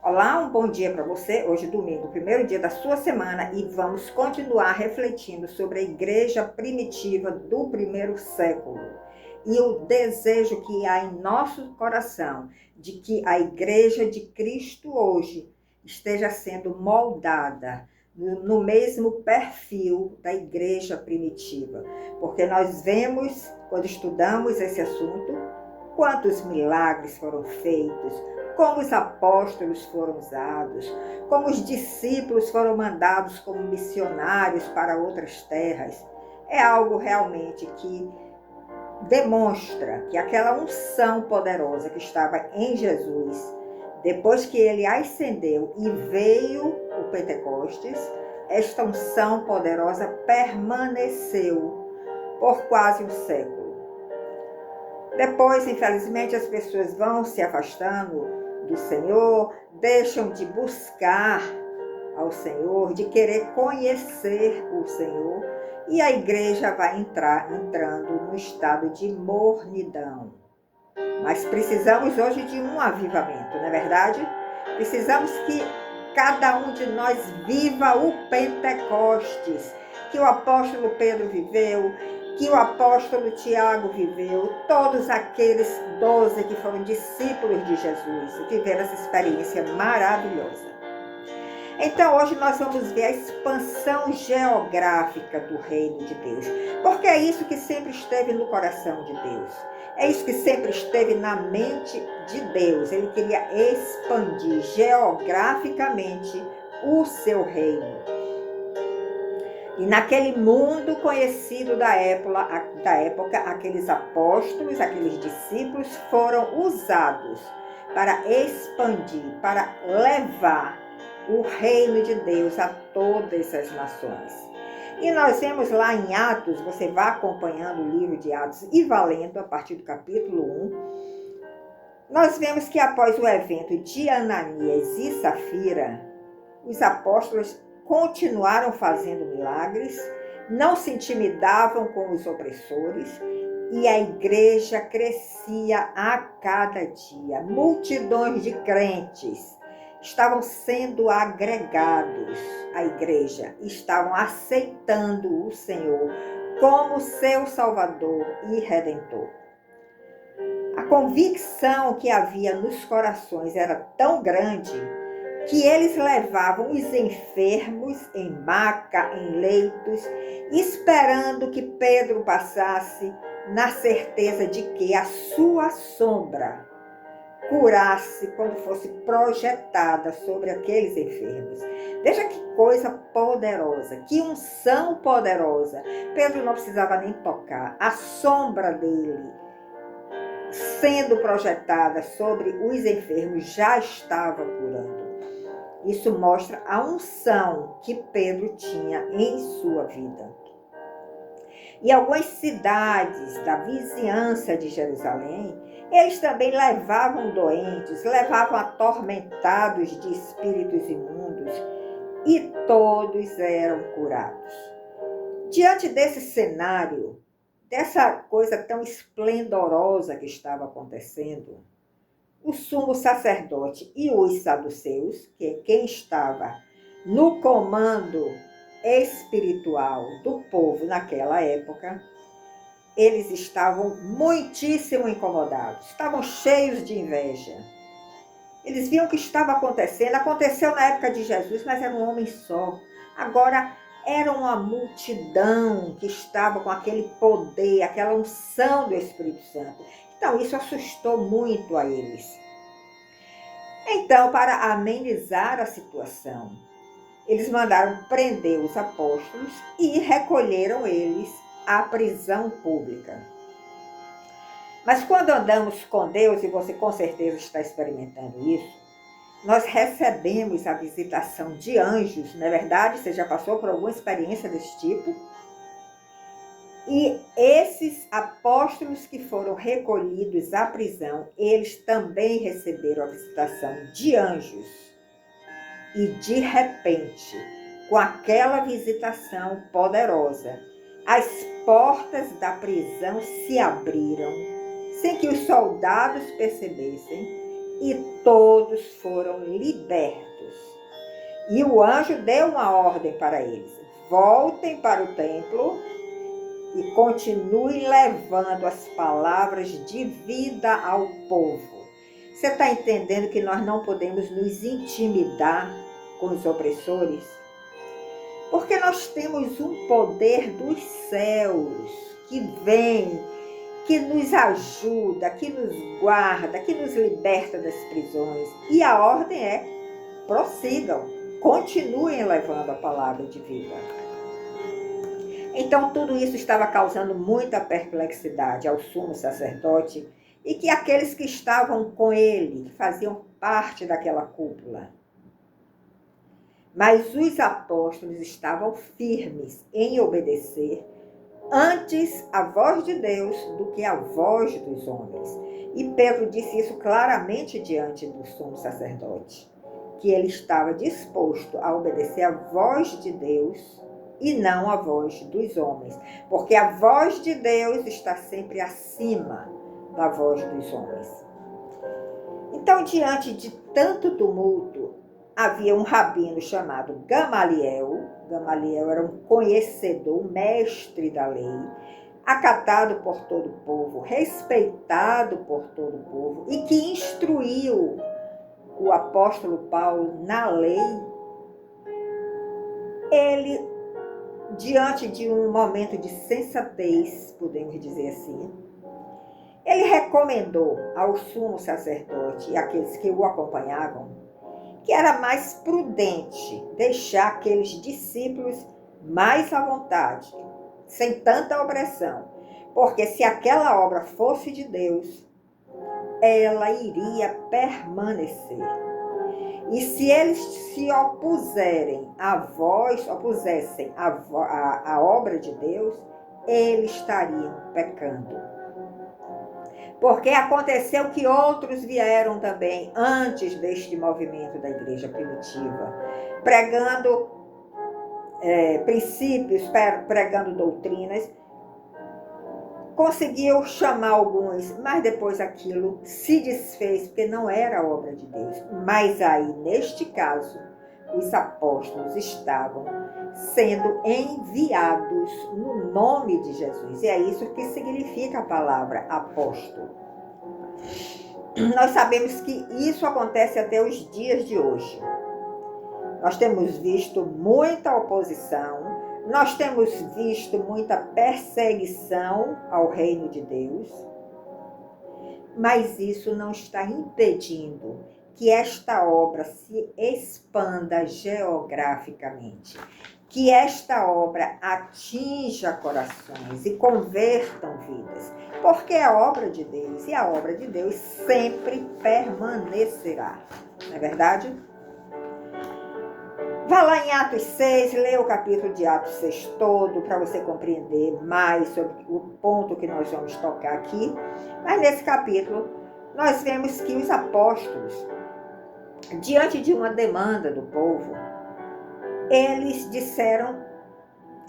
Olá, um bom dia para você. Hoje, domingo, primeiro dia da sua semana, e vamos continuar refletindo sobre a igreja primitiva do primeiro século e o desejo que há em nosso coração de que a igreja de Cristo hoje esteja sendo moldada no mesmo perfil da igreja primitiva, porque nós vemos, quando estudamos esse assunto, quantos milagres foram feitos, como os apóstolos foram usados, como os discípulos foram mandados como missionários para outras terras. É algo realmente que demonstra que aquela unção poderosa que estava em Jesus, depois que ele ascendeu e veio o Pentecostes, esta unção poderosa permaneceu por quase um século. Depois, infelizmente, as pessoas vão se afastando do Senhor, deixam de buscar ao Senhor, de querer conhecer o Senhor, e a igreja vai entrando no estado de mornidão. Mas precisamos hoje de um avivamento, não é verdade? Precisamos que cada um de nós viva o Pentecostes, que o apóstolo Pedro viveu, que o apóstolo Tiago viveu, todos aqueles 12 que foram discípulos de Jesus, viveram essa experiência maravilhosa. Então, hoje nós vamos ver a expansão geográfica do reino de Deus, porque é isso que sempre esteve no coração de Deus, é isso que sempre esteve na mente de Deus. Ele queria expandir geograficamente o seu reino. E naquele mundo conhecido da época, aqueles apóstolos, aqueles discípulos foram usados para expandir, para levar o reino de Deus a todas as nações. E nós vemos lá em Atos, você vai acompanhando o livro de Atos e valendo a partir do capítulo 1, nós vemos que após o evento de Ananias e Safira, os apóstolos continuaram fazendo milagres, não se intimidavam com os opressores, e a igreja crescia a cada dia. Multidões de crentes estavam sendo agregados à igreja, estavam aceitando o Senhor como seu Salvador e Redentor. A convicção que havia nos corações era tão grande que eles levavam os enfermos em maca, em leitos, esperando que Pedro passasse, na certeza de que a sua sombra curasse quando fosse projetada sobre aqueles enfermos. Veja que coisa poderosa, que unção poderosa. Pedro não precisava nem tocar, a sombra dele, sendo projetada sobre os enfermos, já estava curando. Isso mostra a unção que Pedro tinha em sua vida. E algumas cidades da vizinhança de Jerusalém, eles também levavam doentes, levavam atormentados de espíritos imundos, e todos eram curados. Diante desse cenário, dessa coisa tão esplendorosa que estava acontecendo, o sumo sacerdote e os saduceus, que é quem estava no comando espiritual do povo naquela época, eles estavam muitíssimo incomodados, estavam cheios de inveja. Eles viam o que estava acontecendo, aconteceu na época de Jesus, mas era um homem só. Agora era uma multidão que estava com aquele poder, aquela unção do Espírito Santo. Então, isso assustou muito a eles. Então, para amenizar a situação, eles mandaram prender os apóstolos e recolheram eles à prisão pública. Mas quando andamos com Deus, e você com certeza está experimentando isso, nós recebemos a visitação de anjos, não é verdade? Você já passou por alguma experiência desse tipo? E esses apóstolos que foram recolhidos à prisão, eles também receberam a visitação de anjos. E de repente, com aquela visitação poderosa, as portas da prisão se abriram, sem que os soldados percebessem, e todos foram libertos. E o anjo deu uma ordem para eles: voltem para o templo e continuem levando as palavras de vida ao povo. Você está entendendo que nós não podemos nos intimidar com os opressores? Porque nós temos um poder dos céus que vem, que nos ajuda, que nos guarda, que nos liberta das prisões. E a ordem é: prossigam, continuem levando a palavra de vida. Então tudo isso estava causando muita perplexidade ao sumo sacerdote e que aqueles que estavam com ele, que faziam parte daquela cúpula. Mas os apóstolos estavam firmes em obedecer antes a voz de Deus do que a voz dos homens. E Pedro disse isso claramente diante do sumo sacerdote, que ele estava disposto a obedecer a voz de Deus e não a voz dos homens, porque a voz de Deus está sempre acima da voz dos homens. Então, diante de tanto tumulto, havia um rabino chamado Gamaliel. Gamaliel era um conhecedor, um mestre da lei, acatado por todo o povo, respeitado por todo o povo e que instruiu o apóstolo Paulo na lei. Ele, diante de um momento de sensatez, podemos dizer assim, ele recomendou ao sumo sacerdote e àqueles que o acompanhavam que era mais prudente deixar aqueles discípulos mais à vontade, sem tanta opressão, porque se aquela obra fosse de Deus, ela iria permanecer. E se eles se opusessem à obra de Deus, eles estariam pecando. Porque aconteceu que outros vieram também antes deste movimento da igreja primitiva, pregando princípios, pregando doutrinas, conseguiu chamar alguns, mas depois aquilo se desfez, porque não era obra de Deus. Mas aí, neste caso, os apóstolos estavam sendo enviados no nome de Jesus. E é isso que significa a palavra apóstolo. Nós sabemos que isso acontece até os dias de hoje. Nós temos visto muita oposição, nós temos visto muita perseguição ao reino de Deus, mas isso não está impedindo que esta obra se expanda geograficamente, que esta obra atinja corações e convertam vidas, porque é a obra de Deus, e a obra de Deus sempre permanecerá, não é verdade? Vá lá em Atos 6, leia o capítulo de Atos 6 todo, para você compreender mais sobre o ponto que nós vamos tocar aqui. Mas nesse capítulo, nós vemos que os apóstolos, diante de uma demanda do povo, eles disseram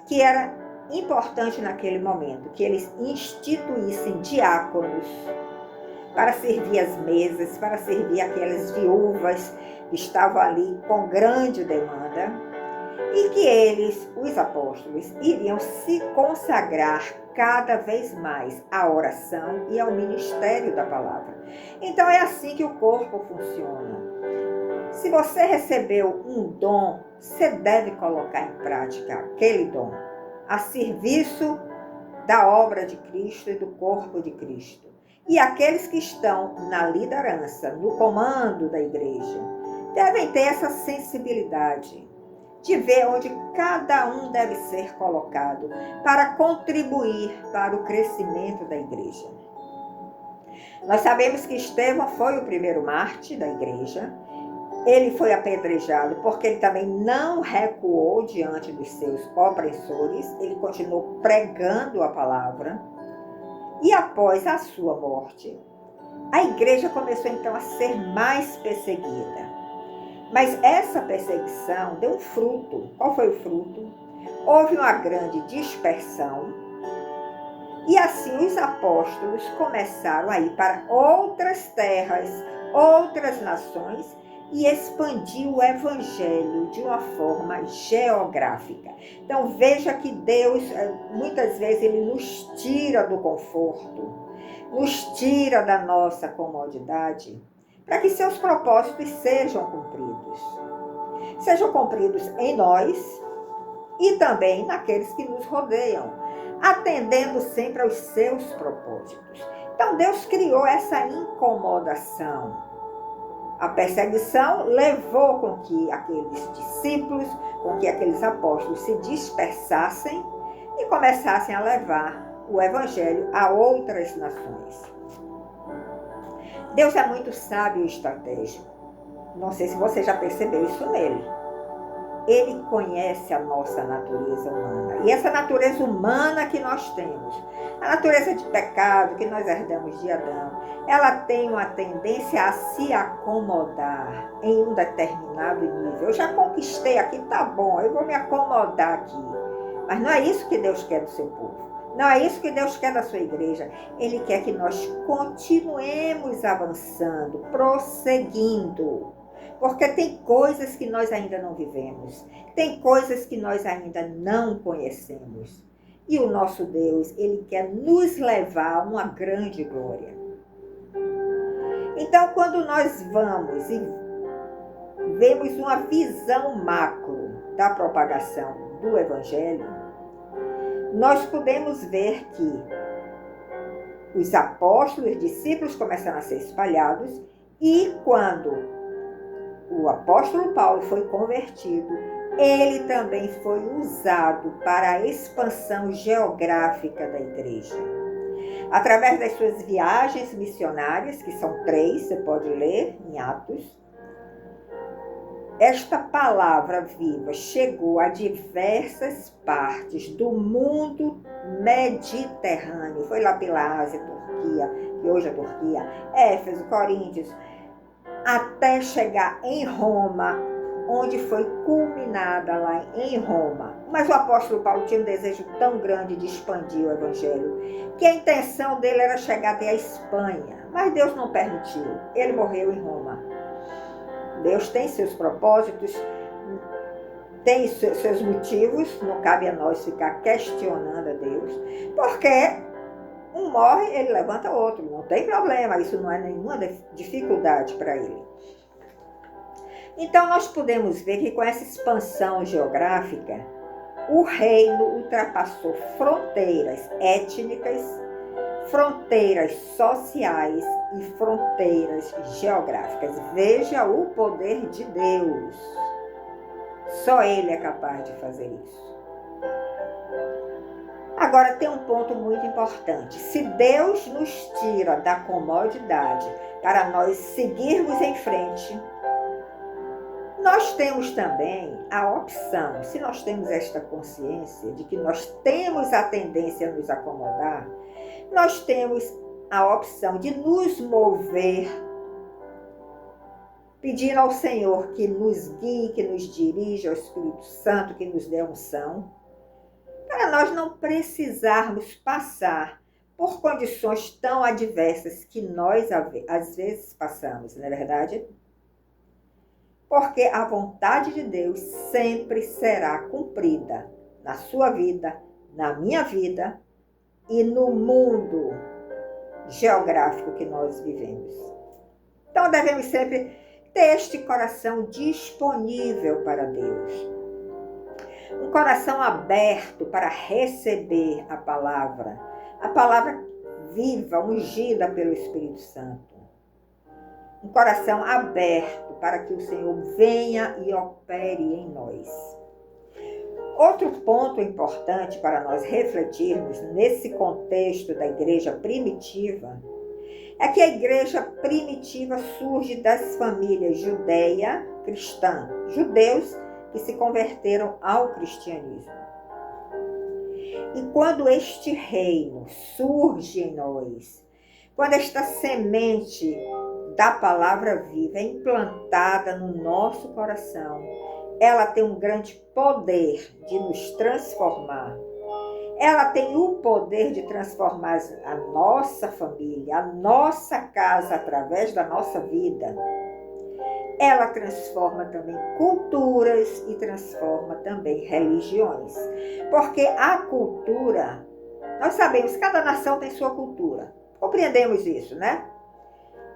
que era importante naquele momento que eles instituíssem diáconos para servir as mesas, para servir aquelas viúvas que estavam ali com grande demanda, e que eles, os apóstolos, iriam se consagrar cada vez mais à oração e ao ministério da palavra. Então é assim que o corpo funciona. Se você recebeu um dom, você deve colocar em prática aquele dom, a serviço da obra de Cristo e do corpo de Cristo. E aqueles que estão na liderança, no comando da igreja, devem ter essa sensibilidade de ver onde cada um deve ser colocado para contribuir para o crescimento da igreja. Nós sabemos que Estevão foi o primeiro mártir da igreja. Ele foi apedrejado porque ele também não recuou diante dos seus opressores. Ele continuou pregando a palavra. E após a sua morte, a igreja começou então a ser mais perseguida. Mas essa perseguição deu um fruto. Qual foi o fruto? Houve uma grande dispersão. E assim os apóstolos começaram a ir para outras terras, outras nações e expandir o evangelho de uma forma geográfica. Então veja que Deus, muitas vezes, ele nos tira do conforto, nos tira da nossa comodidade, para que seus propósitos sejam cumpridos. Sejam cumpridos em nós e também naqueles que nos rodeiam, atendendo sempre aos seus propósitos. Então Deus criou essa incomodação. A perseguição levou com que aqueles discípulos, com que aqueles apóstolos se dispersassem e começassem a levar o evangelho a outras nações. Deus é muito sábio e estratégico. Não sei se você já percebeu isso nele. Ele conhece a nossa natureza humana. E essa natureza humana que nós temos, a natureza de pecado que nós herdamos de Adão, ela tem uma tendência a se acomodar em um determinado nível. Eu já conquistei aqui, tá bom, eu vou me acomodar aqui. Mas não é isso que Deus quer do seu povo. Não é isso que Deus quer da sua igreja. Ele quer que nós continuemos avançando, prosseguindo. Porque tem coisas que nós ainda não vivemos. Tem coisas que nós ainda não conhecemos. E o nosso Deus, ele quer nos levar a uma grande glória. Então, quando nós vamos e vemos uma visão macro da propagação do evangelho, nós podemos ver que os apóstolos, os discípulos começaram a ser espalhados e quando o apóstolo Paulo foi convertido, ele também foi usado para a expansão geográfica da igreja. Através das suas viagens missionárias, que são 3, você pode ler em Atos, esta palavra viva chegou a diversas partes do mundo mediterrâneo. Foi lá pela Ásia, Turquia, que hoje é Turquia, Éfeso, Coríntios, até chegar em Roma, onde foi culminada lá em Roma. Mas o apóstolo Paulo tinha um desejo tão grande de expandir o evangelho, que a intenção dele era chegar até a Espanha. Mas Deus não permitiu. Ele morreu em Roma. Deus tem seus propósitos, tem seus motivos, não cabe a nós ficar questionando a Deus, porque um morre, ele levanta outro, não tem problema, isso não é nenhuma dificuldade para ele. Então nós podemos ver que com essa expansão geográfica, o reino ultrapassou fronteiras étnicas, fronteiras sociais e fronteiras geográficas. Veja o poder de Deus. Só Ele é capaz de fazer isso. Agora tem um ponto muito importante. Se Deus nos tira da comodidade para nós seguirmos em frente, nós temos também a opção, se nós temos esta consciência de que nós temos a tendência a nos acomodar, nós temos a opção de nos mover, pedindo ao Senhor que nos guie, que nos dirija, ao Espírito Santo que nos dê unção, para nós não precisarmos passar por condições tão adversas que nós às vezes passamos, não é verdade? Porque a vontade de Deus sempre será cumprida na sua vida, na minha vida e no mundo geográfico que nós vivemos. Então devemos sempre ter este coração disponível para Deus. Um coração aberto para receber a palavra viva, ungida pelo Espírito Santo. Um coração aberto para que o Senhor venha e opere em nós. Outro ponto importante para nós refletirmos nesse contexto da igreja primitiva é que a igreja primitiva surge das famílias judeia cristã, judeus que se converteram ao cristianismo. E quando este reino surge em nós, quando esta semente da palavra viva é implantada no nosso coração, ela tem um grande poder de nos transformar Ela tem o poder de transformar a nossa família, a nossa casa através da nossa vida. Ela transforma também culturas e transforma também religiões. Porque a cultura, nós sabemos que cada nação tem sua cultura. Compreendemos isso, né?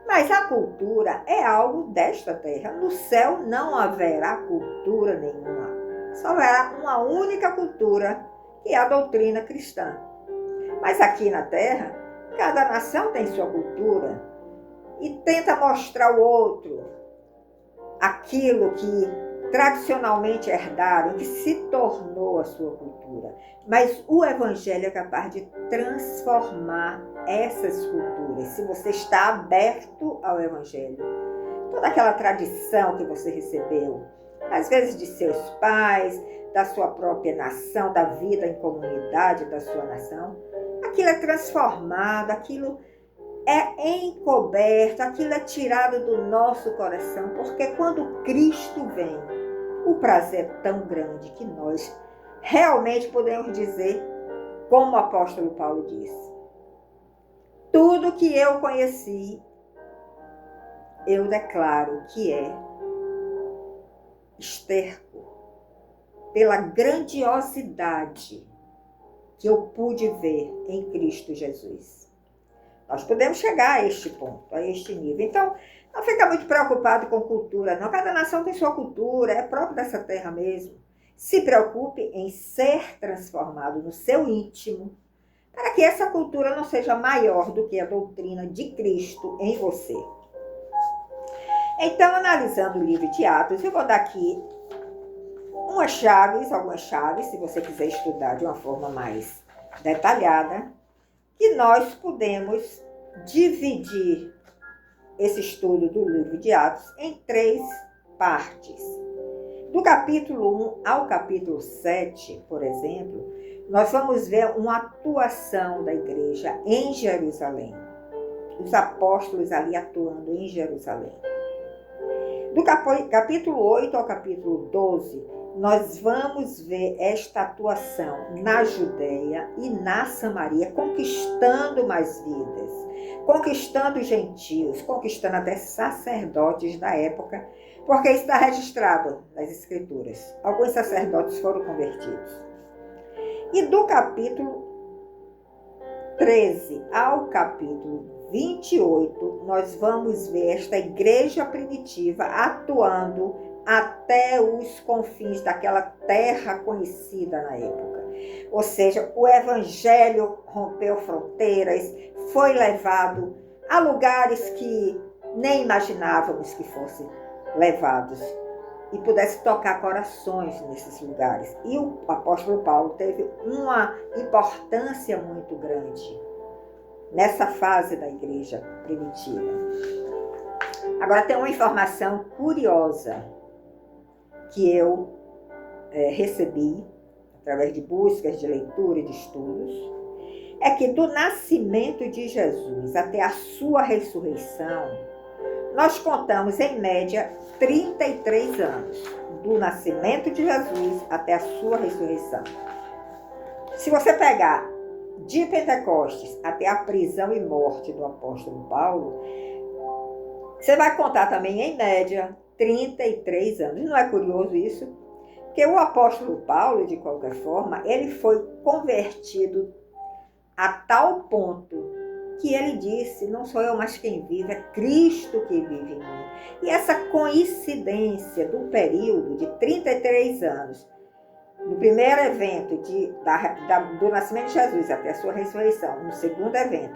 Mas a cultura é algo desta terra. No céu não haverá cultura nenhuma. Só haverá uma única cultura, que é a doutrina cristã. Mas aqui na terra, cada nação tem sua cultura e tenta mostrar ao outro aquilo que tradicionalmente herdaram, que se tornou a sua cultura. Mas o Evangelho é capaz de transformar essas culturas, se você está aberto ao Evangelho. Toda aquela tradição que você recebeu, às vezes de seus pais, da sua própria nação, da vida em comunidade da sua nação, aquilo é transformado, aquilo é encoberto, aquilo é tirado do nosso coração, porque quando Cristo vem, o prazer é tão grande que nós realmente podemos dizer, como o apóstolo Paulo disse: tudo que eu conheci, eu declaro que é esterco pela grandiosidade que eu pude ver em Cristo Jesus. Nós podemos chegar a este ponto, a este nível. Então, não fica muito preocupado com cultura, não. Cada nação tem sua cultura, é próprio dessa terra mesmo. Se preocupe em ser transformado no seu íntimo, para que essa cultura não seja maior do que a doutrina de Cristo em você. Então, analisando o livro de Atos, eu vou dar aqui algumas chaves, se você quiser estudar de uma forma mais detalhada, que nós podemos dividir esse estudo do livro de Atos em 3 partes. Do capítulo 1 ao capítulo 7, por exemplo, nós vamos ver uma atuação da igreja em Jerusalém. Os apóstolos ali atuando em Jerusalém. Do capítulo 8 ao capítulo 12, nós vamos ver esta atuação na Judeia e na Samaria, conquistando mais vidas, conquistando gentios, conquistando até sacerdotes da época, porque está registrado nas Escrituras. Alguns sacerdotes foram convertidos. E do capítulo 13 ao capítulo 28, nós vamos ver esta igreja primitiva atuando até os confins daquela terra conhecida na época. Ou seja, o evangelho rompeu fronteiras, foi levado a lugares que nem imaginávamos que fossem levados e pudesse tocar corações nesses lugares. E o apóstolo Paulo teve uma importância muito grande nessa fase da igreja primitiva. Agora tem uma informação curiosa que eu recebi através de buscas, de leitura e de estudos, é que do nascimento de Jesus até a sua ressurreição, nós contamos em média 33 anos, do nascimento de Jesus até a sua ressurreição. Se você pegar de Pentecostes até a prisão e morte do apóstolo Paulo, você vai contar também em média 33 anos. Não é curioso isso? Porque o apóstolo Paulo, de qualquer forma, ele foi convertido a tal ponto que ele disse: não sou eu mais quem vive, é Cristo que vive em mim. E essa coincidência do período de 33 anos, no primeiro evento do nascimento de Jesus até a sua ressurreição, no segundo evento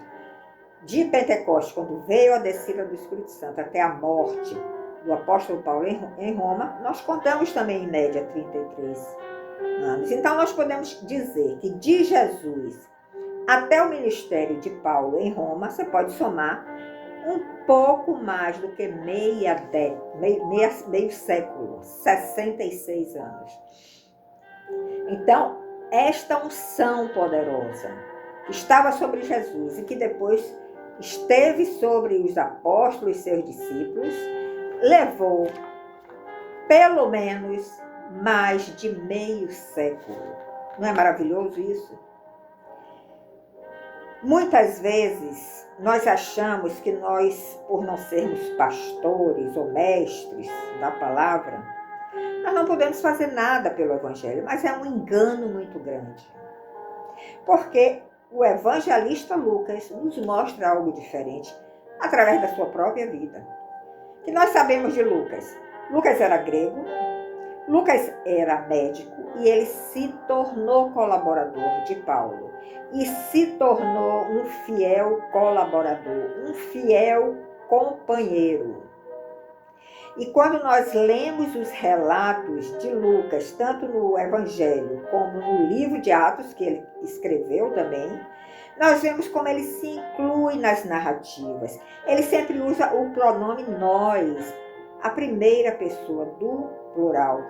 de Pentecostes, quando veio a descida do Espírito Santo até a morte do apóstolo Paulo em Roma, nós contamos também em média 33 anos. Então nós podemos dizer que de Jesus até o ministério de Paulo em Roma, você pode somar um pouco mais do que meio século, 66 anos. Então, esta unção poderosa que estava sobre Jesus e que depois esteve sobre os apóstolos e seus discípulos, levou pelo menos mais de meio século. Não é maravilhoso isso? Muitas vezes nós achamos que nós, por não sermos pastores ou mestres da palavra, nós não podemos fazer nada pelo Evangelho, mas é um engano muito grande. Porque o evangelista Lucas nos mostra algo diferente através da sua própria vida. Que nós sabemos de Lucas. Lucas era grego, Lucas era médico e ele se tornou colaborador de Paulo. E se tornou um fiel colaborador, um fiel companheiro. E quando nós lemos os relatos de Lucas, tanto no Evangelho como no livro de Atos, que ele escreveu também, nós vemos como ele se inclui nas narrativas. Ele sempre usa o pronome nós, a primeira pessoa do plural,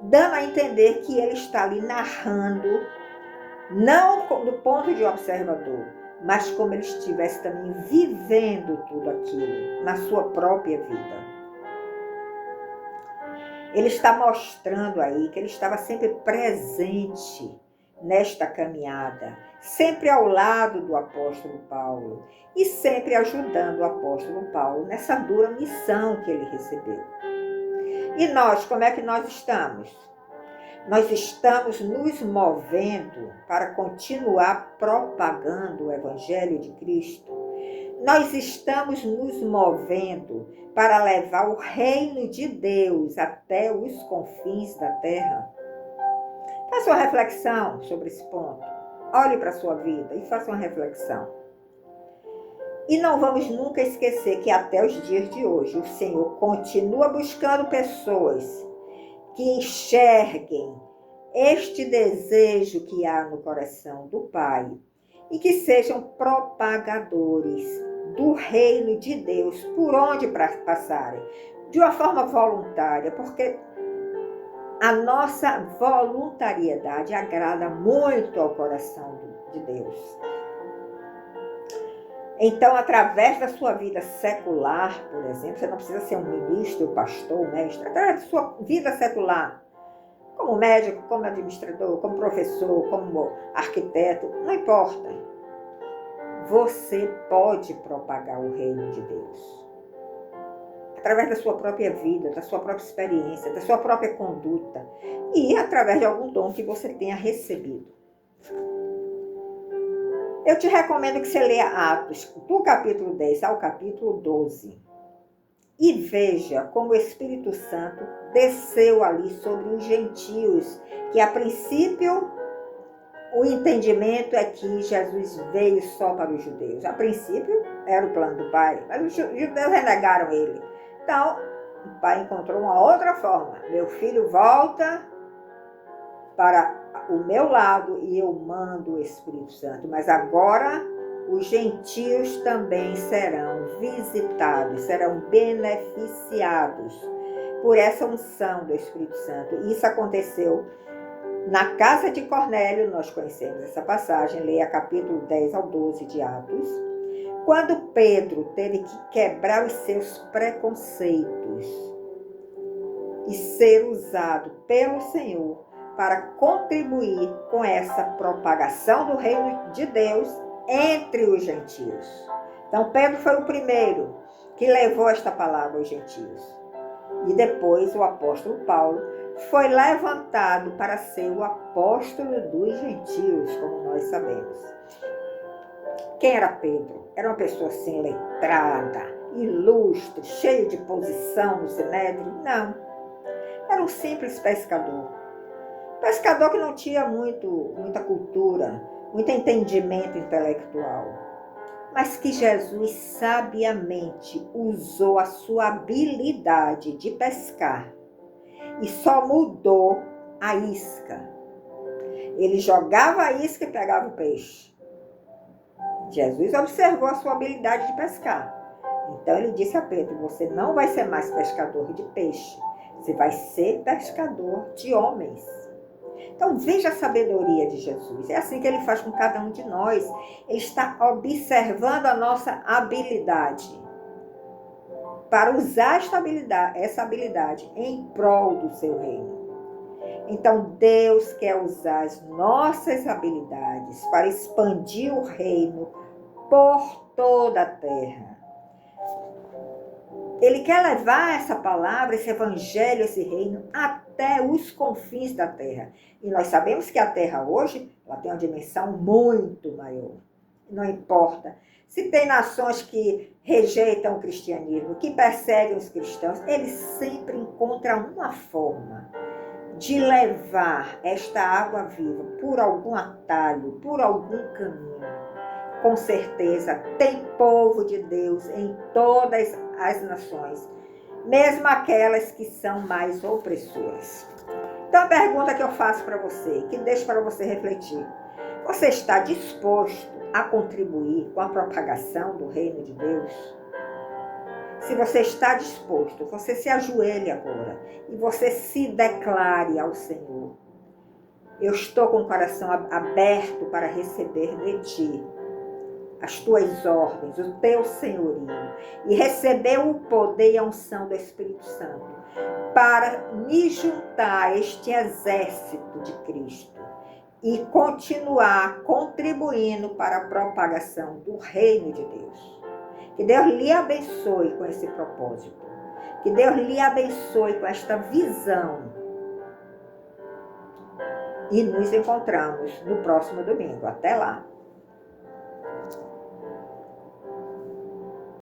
dando a entender que ele está ali narrando, não do ponto de observador, mas como ele estivesse também vivendo tudo aquilo na sua própria vida. Ele está mostrando aí que ele estava sempre presente nesta caminhada, sempre ao lado do apóstolo Paulo e sempre ajudando o apóstolo Paulo nessa dura missão que ele recebeu. E nós, como é que nós estamos? Nós estamos nos movendo para continuar propagando o Evangelho de Cristo. Nós estamos nos movendo para levar o reino de Deus até os confins da terra. Faça uma reflexão sobre esse ponto. Olhe para a sua vida e faça uma reflexão. E não vamos nunca esquecer que até os dias de hoje o Senhor continua buscando pessoas que enxerguem este desejo que há no coração do Pai e que sejam propagadores do reino de Deus por onde passarem, de uma forma voluntária, porque a nossa voluntariedade agrada muito ao coração de Deus. Então, através da sua vida secular, por exemplo, você não precisa ser um ministro, pastor, mestre, através da sua vida secular, como médico, como administrador, como professor, como arquiteto, não importa. Você pode propagar o reino de Deus. Através da sua própria vida, da sua própria experiência, da sua própria conduta e através de algum dom que você tenha recebido. Eu te recomendo que você leia Atos, do capítulo 10 ao capítulo 12, e veja como o Espírito Santo desceu ali sobre os gentios, que a princípio o entendimento é que Jesus veio só para os judeus. A princípio era o plano do Pai, mas os judeus renegaram ele. Então, o Pai encontrou uma outra forma. Meu filho volta para o meu lado e eu mando o Espírito Santo. Mas agora os gentios também serão visitados, serão beneficiados por essa unção do Espírito Santo. Isso aconteceu na casa de Cornélio, nós conhecemos essa passagem, leia capítulo 10 ao 12 de Atos, quando Pedro teve que quebrar os seus preconceitos e ser usado pelo Senhor para contribuir com essa propagação do reino de Deus entre os gentios. Então, Pedro foi o primeiro que levou esta palavra aos gentios. E depois o apóstolo Paulo foi levantado para ser o apóstolo dos gentios, como nós sabemos. Quem era Pedro? Era uma pessoa assim, letrada, ilustre, cheio de posição no sinédrio? Não. Era um simples pescador. Pescador que não tinha muita cultura, muito entendimento intelectual, mas que Jesus sabiamente usou a sua habilidade de pescar e só mudou a isca. Ele jogava a isca e pegava o peixe. Jesus observou a sua habilidade de pescar. Então ele disse a Pedro: você não vai ser mais pescador de peixe, você vai ser pescador de homens. Então veja a sabedoria de Jesus. É assim que ele faz com cada um de nós. Ele está observando a nossa habilidade para usar essa habilidade em prol do seu reino. Então Deus quer usar as nossas habilidades para expandir o reino por toda a terra. Ele quer levar essa palavra, esse evangelho, esse reino até os confins da terra. E nós sabemos que a terra hoje ela tem uma dimensão muito maior. Não importa. Se tem nações que rejeitam o cristianismo, que perseguem os cristãos, eles sempre encontram uma forma de levar esta água viva por algum atalho, por algum caminho. Com certeza, tem povo de Deus em todas as nações, mesmo aquelas que são mais opressoras. Então, a pergunta que eu faço para você, que deixo para você refletir: você está disposto a contribuir com a propagação do reino de Deus? Se você está disposto, você se ajoelhe agora e você se declare ao Senhor: eu estou com o coração aberto para receber de ti as tuas ordens, o teu senhorio, e receber o poder e a unção do Espírito Santo para me juntar a este exército de Cristo e continuar contribuindo para a propagação do reino de Deus. Que Deus lhe abençoe com esse propósito. Que Deus lhe abençoe com esta visão. E nos encontramos no próximo domingo. Até lá!